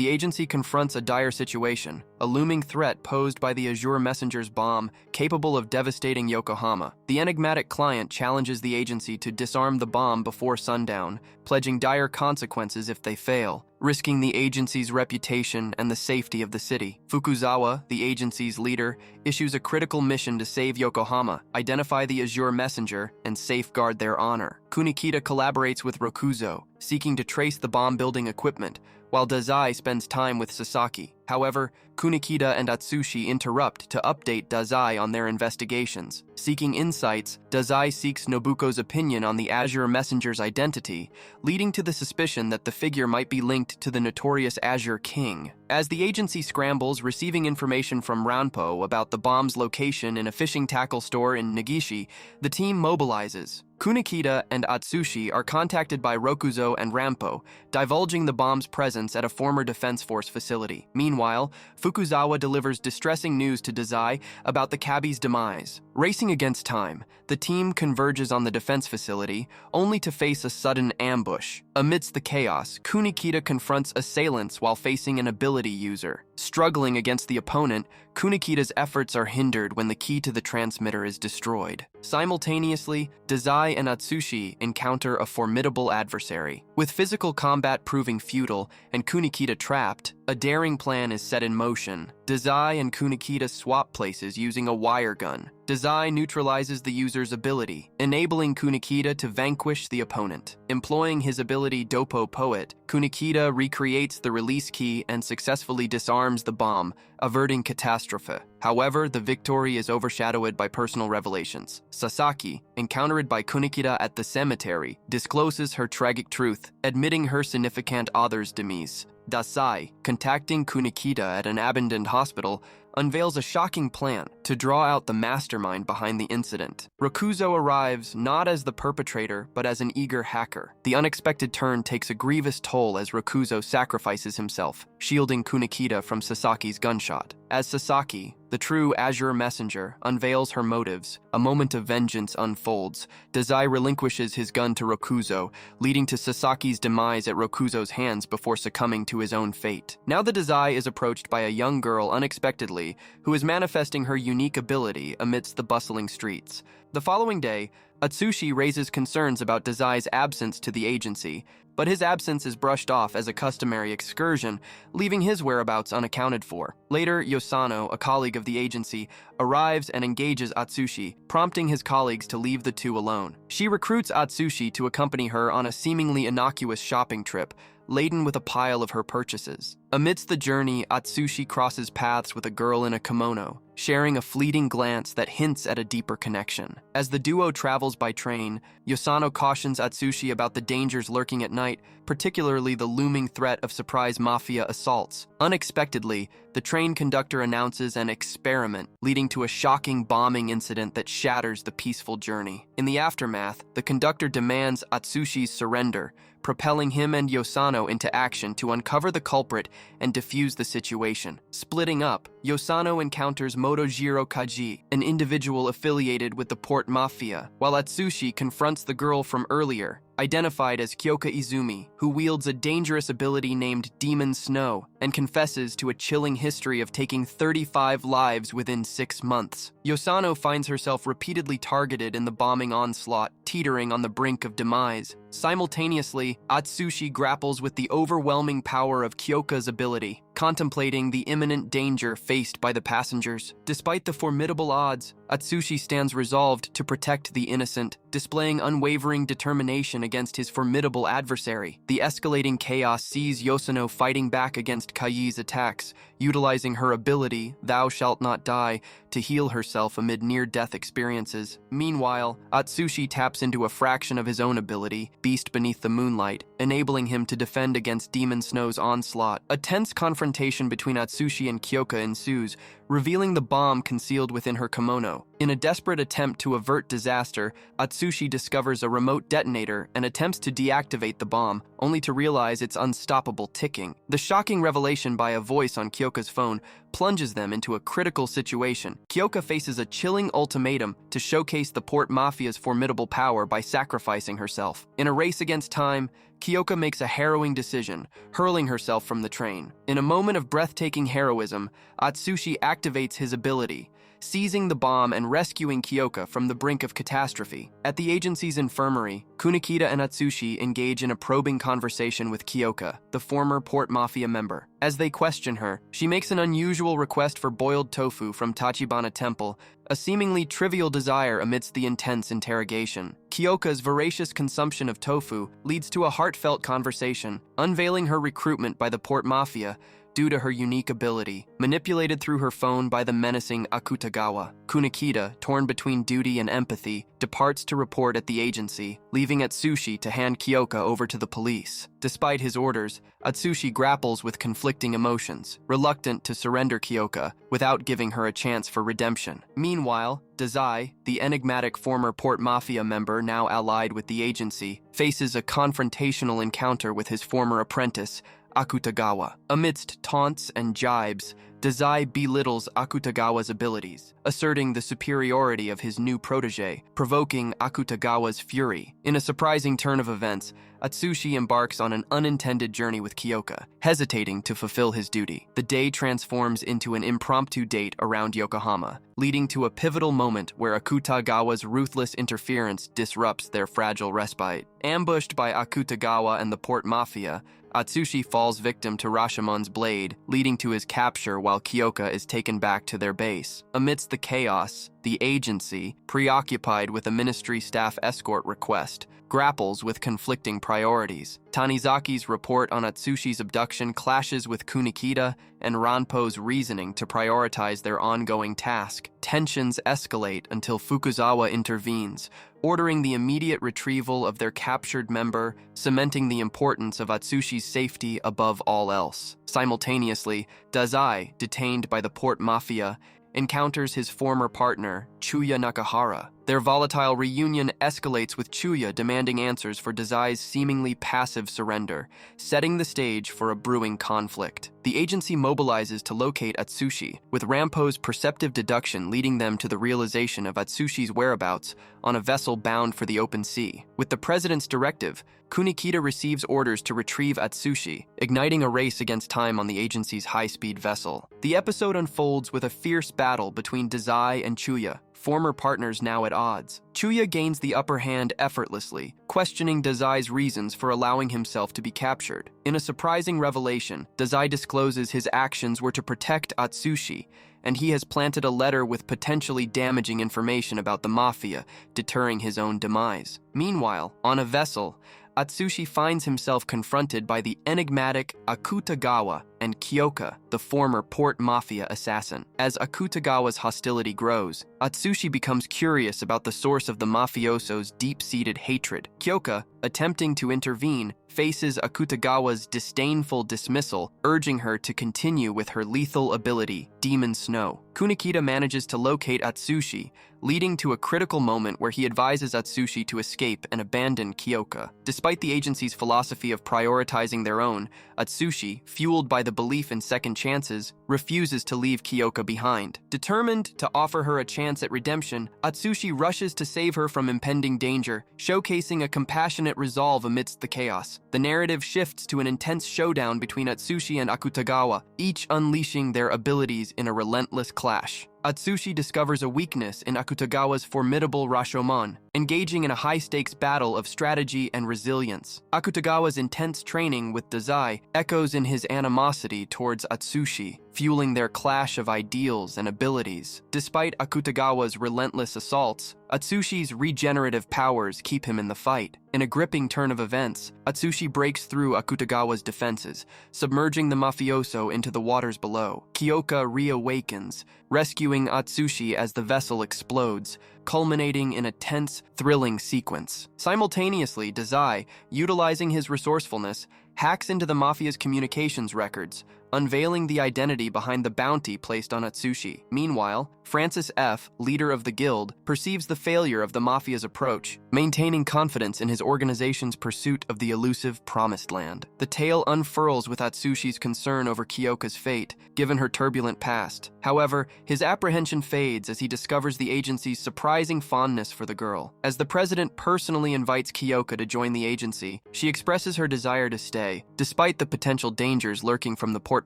the agency confronts a dire situation, a looming threat posed by the Azure Messenger's bomb capable of devastating Yokohama. The enigmatic client challenges the agency to disarm the bomb before sundown, pledging dire consequences if they fail, risking the agency's reputation and the safety of the city. Fukuzawa, the agency's leader, issues a critical mission to save Yokohama, identify the Azure Messenger, and safeguard their honor. Kunikita collaborates with Rokuzo, seeking to trace the bomb-building equipment, while Dazai spends time with Sasaki. However, Kunikita and Atsushi interrupt to update Dazai on their investigations. Seeking insights, Dazai seeks Nobuko's opinion on the Azure Messenger's identity, leading to the suspicion that the figure might be linked to the notorious Azure King. As the agency scrambles, receiving information from Ranpo about the bomb's location in a fishing tackle store in Negishi, the team mobilizes. Kunikita and Atsushi are contacted by Rokuzo and Ranpo, divulging the bomb's presence at a former Defense Force facility. Meanwhile, Fukuzawa delivers distressing news to Dazai about the cabbie's demise. Racing against time, the team converges on the defense facility, only to face a sudden ambush. Amidst the chaos, Kunikita confronts assailants while facing an ability user. Struggling against the opponent, Kunikita's efforts are hindered when the key to the transmitter is destroyed. Simultaneously, Dazai and Atsushi encounter a formidable adversary. With physical combat proving futile and Kunikita trapped, a daring plan is set in motion. Dazai and Kunikita swap places using a wire gun. Dazai neutralizes the user's ability, enabling Kunikita to vanquish the opponent. Employing his ability Dopo Poet, Kunikita recreates the release key and successfully disarms the bomb, averting catastrophe. However, the victory is overshadowed by personal revelations. Sasaki, encountered by Kunikita at the cemetery, discloses her tragic truth, admitting her significant other's demise. Dazai, contacting Kunikita at an abandoned hospital, unveils a shocking plan to draw out the mastermind behind the incident. Rokuzo arrives not as the perpetrator, but as an eager hacker. The unexpected turn takes a grievous toll as Rokuzo sacrifices himself, shielding Kunikita from Sasaki's gunshot. As Sasaki, the true Azure Messenger, unveils her motives, a moment of vengeance unfolds. Dazai relinquishes his gun to Rokuzo, leading to Sasaki's demise at Rokuzo's hands before succumbing to his own fate. Now the Dazai is approached by a young girl unexpectedly, who is manifesting her unique ability amidst the bustling streets. The following day, Atsushi raises concerns about Dazai's absence to the agency, but his absence is brushed off as a customary excursion, leaving his whereabouts unaccounted for. Later, Yosano, a colleague of the agency, arrives and engages Atsushi, prompting his colleagues to leave the two alone. She recruits Atsushi to accompany her on a seemingly innocuous shopping trip, laden with a pile of her purchases. Amidst the journey, Atsushi crosses paths with a girl in a kimono, sharing a fleeting glance that hints at a deeper connection. As the duo travels by train, Yosano cautions Atsushi about the dangers lurking at night, particularly the looming threat of surprise mafia assaults. Unexpectedly, the train conductor announces an experiment, leading to a shocking bombing incident that shatters the peaceful journey. In the aftermath, the conductor demands Atsushi's surrender, propelling him and Yosano into action to uncover the culprit and defuse the situation. Splitting up, Yosano encounters Motojiro Kaji, an individual affiliated with the Port Mafia, while Atsushi confronts the girl from earlier, identified as Kyoka Izumi, who wields a dangerous ability named Demon Snow and confesses to a chilling history of taking 35 lives within 6 months. Yosano finds herself repeatedly targeted in the bombing onslaught, teetering on the brink of demise. Simultaneously, Atsushi grapples with the overwhelming power of Kyoka's ability, contemplating the imminent danger faced by the passengers. Despite the formidable odds, Atsushi stands resolved to protect the innocent, displaying unwavering determination against his formidable adversary. The escalating chaos sees Yosano fighting back against Kai's attacks, utilizing her ability, Thou Shalt Not Die, to heal herself amid near-death experiences. Meanwhile, Atsushi taps into a fraction of his own ability, Beast Beneath the Moonlight, enabling him to defend against Demon Snow's onslaught. A tense confrontation between Atsushi and Kyoka ensues, revealing the bomb concealed within her kimono. scenario. In a desperate attempt to avert disaster, Atsushi discovers a remote detonator and attempts to deactivate the bomb, only to realize its unstoppable ticking. The shocking revelation by a voice on Kyoka's phone plunges them into a critical situation. Kyoka faces a chilling ultimatum to showcase the Port Mafia's formidable power by sacrificing herself. In a race against time, Kyoka makes a harrowing decision, hurling herself from the train. In a moment of breathtaking heroism, Atsushi activates his ability, seizing the bomb and rescuing Kyoka from the brink of catastrophe. At the agency's infirmary, Kunikida and Atsushi engage in a probing conversation with Kyoka, the former Port Mafia member. As they question her, she makes an unusual request for boiled tofu from Tachibana Temple, a seemingly trivial desire amidst the intense interrogation. Kyoka's voracious consumption of tofu leads to a heartfelt conversation, unveiling her recruitment by the Port Mafia due to her unique ability. Manipulated through her phone by the menacing Akutagawa, Kunikida, torn between duty and empathy, departs to report at the agency, leaving Atsushi to hand Kyoka over to the police. Despite his orders, Atsushi grapples with conflicting emotions, reluctant to surrender Kyoka without giving her a chance for redemption. Meanwhile, Dazai, the enigmatic former Port Mafia member now allied with the agency, faces a confrontational encounter with his former apprentice, Akutagawa. Amidst taunts and jibes, Dazai belittles Akutagawa's abilities, asserting the superiority of his new protege, provoking Akutagawa's fury. In a surprising turn of events, Atsushi embarks on an unintended journey with Kyoka, hesitating to fulfill his duty. The day transforms into an impromptu date around Yokohama, leading to a pivotal moment where Akutagawa's ruthless interference disrupts their fragile respite. Ambushed by Akutagawa and the Port Mafia, Atsushi falls victim to Rashomon's blade, leading to his capture while Kyoka is taken back to their base. Amidst the chaos, the agency, preoccupied with a ministry staff escort request, grapples with conflicting priorities. Tanizaki's report on Atsushi's abduction clashes with Kunikida and Ranpo's reasoning to prioritize their ongoing task. Tensions escalate until Fukuzawa intervenes, ordering the immediate retrieval of their captured member, cementing the importance of Atsushi's safety above all else. Simultaneously, Dazai, detained by the Port Mafia, encounters his former partner, Chuya Nakahara. Their volatile reunion escalates with Chuya demanding answers for Dazai's seemingly passive surrender, setting the stage for a brewing conflict. The agency mobilizes to locate Atsushi, with Rampo's perceptive deduction leading them to the realization of Atsushi's whereabouts on a vessel bound for the open sea. With the president's directive, Kunikida receives orders to retrieve Atsushi, igniting a race against time on the agency's high-speed vessel. The episode unfolds with a fierce battle between Dazai and Chuya, former partners now at odds. Chuya gains the upper hand effortlessly, questioning Dazai's reasons for allowing himself to be captured. In a surprising revelation, Dazai discloses his actions were to protect Atsushi, and he has planted a letter with potentially damaging information about the Mafia, deterring his own demise. Meanwhile, on a vessel, Atsushi finds himself confronted by the enigmatic Akutagawa and Kyoka, the former Port Mafia assassin. As Akutagawa's hostility grows, Atsushi becomes curious about the source of the mafioso's deep-seated hatred. Kyoka, attempting to intervene, faces Akutagawa's disdainful dismissal, urging her to continue with her lethal ability, Demon Snow. Kunikida manages to locate Atsushi, leading to a critical moment where he advises Atsushi to escape and abandon Kyoka. Despite the agency's philosophy of prioritizing their own, Atsushi, fueled by the belief in second chances, refuses to leave Kyoka behind. Determined to offer her a chance at redemption, Atsushi rushes to save her from impending danger, showcasing a compassionate resolve amidst the chaos. The narrative shifts to an intense showdown between Atsushi and Akutagawa, each unleashing their abilities in a relentless clash. Atsushi discovers a weakness in Akutagawa's formidable Rashomon, engaging in a high-stakes battle of strategy and resilience. Akutagawa's intense training with Dazai echoes in his animosity towards Atsushi, fueling their clash of ideals and abilities. Despite Akutagawa's relentless assaults, Atsushi's regenerative powers keep him in the fight. In a gripping turn of events, Atsushi breaks through Akutagawa's defenses, submerging the mafioso into the waters below. Kyoka reawakens, rescuing Atsushi as the vessel explodes, culminating in a tense, thrilling sequence. Simultaneously, Dazai, utilizing his resourcefulness, hacks into the Mafia's communications records, unveiling the identity behind the bounty placed on Atsushi. Meanwhile, Francis F., leader of the guild, perceives the failure of the mafia's approach, maintaining confidence in his organization's pursuit of the elusive Promised Land. The tale unfurls with Atsushi's concern over Kyoka's fate, given her turbulent past. However, his apprehension fades as he discovers the agency's surprising fondness for the girl. As the president personally invites Kyoka to join the agency, she expresses her desire to stay, despite the potential dangers lurking from the port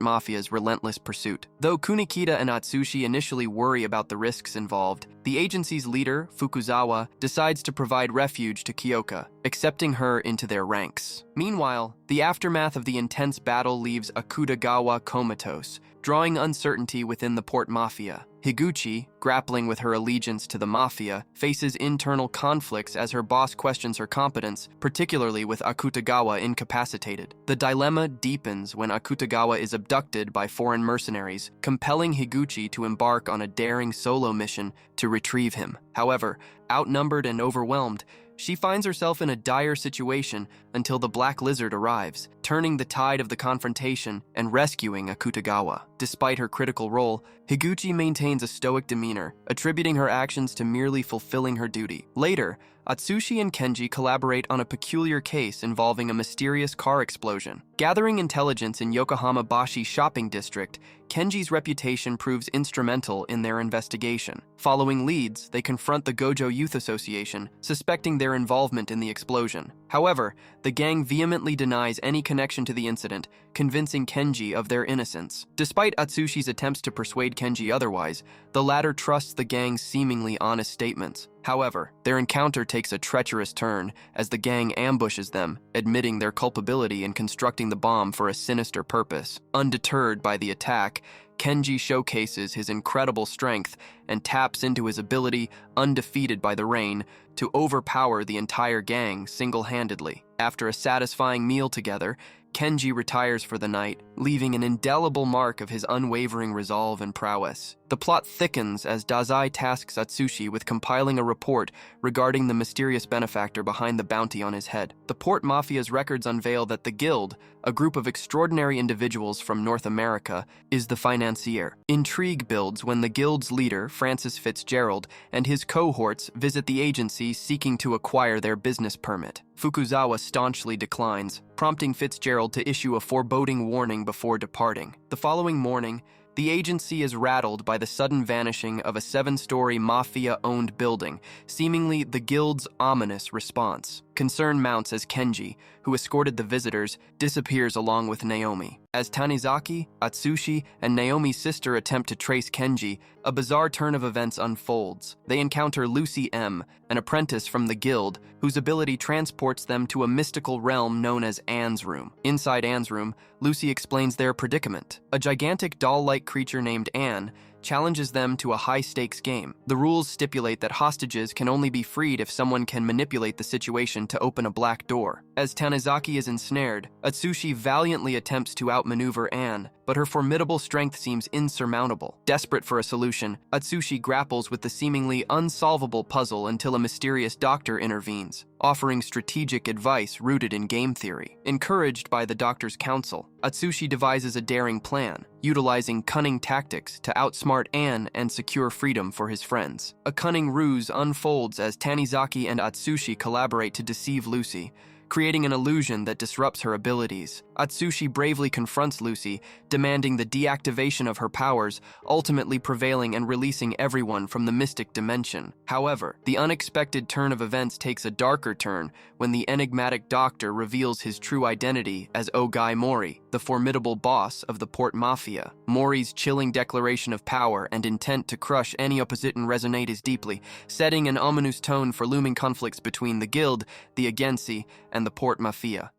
mafia's relentless pursuit. Though Kunikita and Atsushi initially worry about the risks involved, the agency's leader, Fukuzawa, decides to provide refuge to Kyoka, accepting her into their ranks. Meanwhile, the aftermath of the intense battle leaves Akutagawa comatose, drawing uncertainty within the port mafia. Higuchi, grappling with her allegiance to the mafia, faces internal conflicts as her boss questions her competence, particularly with Akutagawa incapacitated. The dilemma deepens when Akutagawa is abducted by foreign mercenaries, compelling Higuchi to embark on a daring solo mission to retrieve him. However, outnumbered and overwhelmed, she finds herself in a dire situation until the Black Lizard arrives, turning the tide of the confrontation and rescuing Akutagawa. Despite her critical role, Higuchi maintains a stoic demeanor, attributing her actions to merely fulfilling her duty. Later, Atsushi and Kenji collaborate on a peculiar case involving a mysterious car explosion. Gathering intelligence in Yokohama Bashi shopping district, Kenji's reputation proves instrumental in their investigation. Following leads, they confront the Gojo Youth Association, suspecting their involvement in the explosion. However, the gang vehemently denies any connection to the incident, convincing Kenji of their innocence. Despite Atsushi's attempts to persuade Kenji otherwise, the latter trusts the gang's seemingly honest statements. However, their encounter takes a treacherous turn as the gang ambushes them, admitting their culpability in constructing the bomb for a sinister purpose. Undeterred by the attack, Kenji showcases his incredible strength and taps into his ability, undefeated by the rain, to overpower the entire gang single-handedly. After a satisfying meal together, Kenji retires for the night, leaving an indelible mark of his unwavering resolve and prowess. The plot thickens as Dazai tasks Atsushi with compiling a report regarding the mysterious benefactor behind the bounty on his head. The port mafia's records unveil that the Guild, a group of extraordinary individuals from North America, is the financier. Intrigue builds when the Guild's leader, Francis Fitzgerald, and his cohorts visit the agency seeking to acquire their business permit. Fukuzawa staunchly declines, prompting Fitzgerald to issue a foreboding warning before departing. The following morning, the agency is rattled by the sudden vanishing of a 7-story mafia-owned building, seemingly the Guild's ominous response. Concern mounts as Kenji, who escorted the visitors, disappears along with Naomi. As Tanizaki, Atsushi, and Naomi's sister attempt to trace Kenji, a bizarre turn of events unfolds. They encounter Lucy M., an apprentice from the Guild, whose ability transports them to a mystical realm known as Anne's Room. Inside Anne's Room, Lucy explains their predicament. A gigantic doll-like creature named Anne challenges them to a high-stakes game. The rules stipulate that hostages can only be freed if someone can manipulate the situation to open a black door. As Tanizaki is ensnared, Atsushi valiantly attempts to outmaneuver Anne, but her formidable strength seems insurmountable. Desperate for a solution, Atsushi grapples with the seemingly unsolvable puzzle until a mysterious doctor intervenes, offering strategic advice rooted in game theory. Encouraged by the doctor's counsel, Atsushi devises a daring plan, utilizing cunning tactics to outsmart Anne and secure freedom for his friends. A cunning ruse unfolds as Tanizaki and Atsushi collaborate to deceive Lucy, creating an illusion that disrupts her abilities. Atsushi bravely confronts Lucy, demanding the deactivation of her powers, ultimately prevailing and releasing everyone from the mystic dimension. However, the unexpected turn of events takes a darker turn when the enigmatic doctor reveals his true identity as Ogai Mori, the formidable boss of the Port Mafia. Mori's chilling declaration of power and intent to crush any opposition resonates deeply, setting an ominous tone for looming conflicts between the Guild, the Agency, and the Port Mafia.